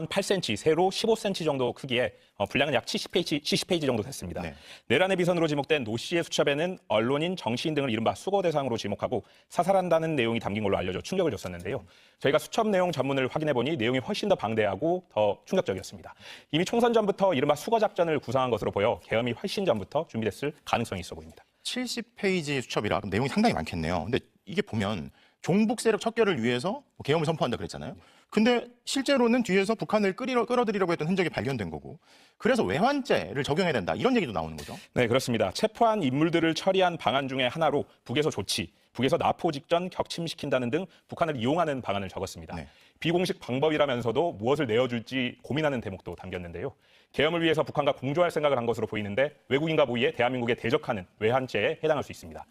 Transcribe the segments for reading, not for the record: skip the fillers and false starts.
8cm, 세로 15cm 정도 크기에 분량은 약 70페이지 정도 됐습니다. 네. 내란의 비선으로 지목된 노 씨의 수첩에는 언론인, 정치인 등을 이른바 수거 대상으로 지목하고 사살한다는 내용이 담긴 걸로 알려져 충격을 줬었는데요. 저희가 수첩 내용 전문을 확인해보니 내용이 훨씬 더 방대하고 더 충격적이었습니다. 이미 총선 전부터 이른바 수거 작전을 구상한 것으로 보여 계엄이 훨씬 전부터 준비됐을 가능성이 있어 보입니다. 70페이지 수첩이라 그럼 내용이 상당히 많겠네요. 근데 이게 보면 종북 세력 척결을 위해서 계엄을 선포한다 그랬잖아요. 근데 실제로는 뒤에서 북한을 끌어들이려고 했던 흔적이 발견된 거고, 그래서 외환죄를 적용해야 된다 이런 얘기도 나오는 거죠. 네, 그렇습니다. 체포한 인물들을 처리한 방안 중에 하나로 북에서 조치, 북에서 납포 직전 격침시킨다는 등 북한을 이용하는 방안을 적었습니다. 네. 비공식 방법이라면서도 무엇을 내어줄지 고민하는 대목도 담겼는데요. 계엄을 위해서 북한과 공조할 생각을 한 것으로 보이는데 외국인과 모의해 대한민국에 대적하는 외환죄에 해당할 수 있습니다.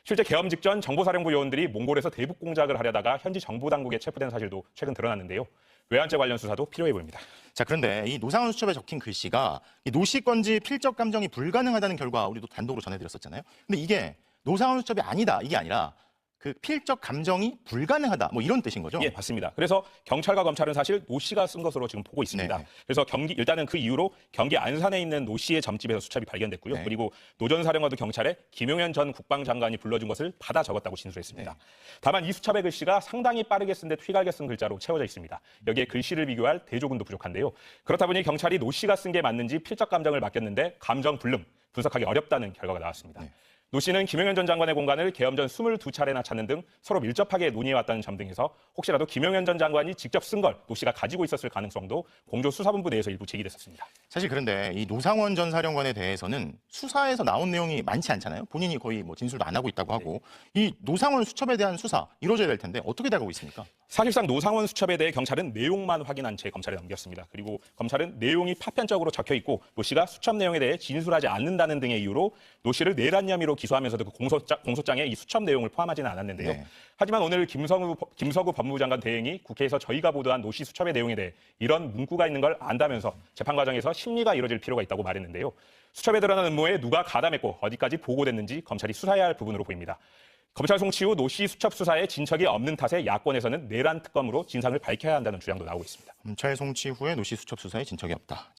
실제 계엄 직전 정보사령부 요원들이 몽골에서 대북 공작을 하려다가 현지 정부 당국에 체포된 사실도 최근 드러났는데요. 외환죄 관련 수사도 필요해 보입니다. 자, 그런데 이 노상원 수첩에 적힌 글씨가 이 노씨 건지 필적 감정이 불가능하다는 결과 우리도 단독으로 전해드렸었잖아요. 근데 이게 노상원 수첩이 아니다 이게 아니라 그 필적 감정이 불가능하다 뭐 이런 뜻인 거죠? 예, 맞습니다. 그래서 경찰과 검찰은 사실 노 씨가 쓴 것으로 지금 보고 있습니다. 네. 그래서 일단은 그 이후로 경기 안산에 있는 노 씨의 점집에서 수첩이 발견됐고요. 네. 그리고 노 전 사령관도 경찰에 김용현 전 국방장관이 불러준 것을 받아 적었다고 진술했습니다. 네. 다만 이 수첩의 글씨가 상당히 빠르게 쓴 듯 휘갈게 쓴 글자로 채워져 있습니다. 여기에 글씨를 비교할 대조군도 부족한데요. 그렇다 보니 경찰이 노 씨가 쓴 게 맞는지 필적 감정을 맡겼는데 감정 불능, 분석하기 어렵다는 결과가 나왔습니다. 네. 노 씨는 김용현 전 장관의 공간을 계엄 전 22차례나 찾는 등 서로 밀접하게 논의해왔다는 점 등에서 혹시라도 김용현 전 장관이 직접 쓴 걸 노 씨가 가지고 있었을 가능성도 공조수사본부 내에서 일부 제기됐었습니다. 사실 그런데 이 노상원 전 사령관에 대해서는 수사에서 나온 내용이 많지 않잖아요. 본인이 거의 뭐 진술도 안 하고 있다고 하고 이 노상원 수첩에 대한 수사 이루어져야 될 텐데 어떻게 돼가고 있습니까? 사실상 노상원 수첩에 대해 경찰은 내용만 확인한 채 검찰에 넘겼습니다. 그리고 검찰은 내용이 파편적으로 적혀 있고 노 씨가 수첩 내용에 대해 진술하지 않는다는 등의 이유로 노 씨를 내란 혐의로 기소하면서도 그 공소장에 이 수첩 내용을 포함하지는 않았는데요. 네. 하지만 오늘 김석우 법무부 장관 대행이 국회에서 저희가 보도한 노 씨 수첩의 내용에 대해 이런 문구가 있는 걸 안다면서 재판 과정에서 심리가 이뤄질 필요가 있다고 말했는데요. 수첩에 드러난 음모에 누가 가담했고 어디까지 보고됐는지 검찰이 수사해야 할 부분으로 보입니다. 검찰 송치 후 노 씨 수첩 수사에 진척이 없는 탓에 야권에서는 내란 특검으로 진상을 밝혀야 한다는 주장도 나오고 있습니다. 검찰 송치 후에 노씨 수첩 수사에 진척이 없다.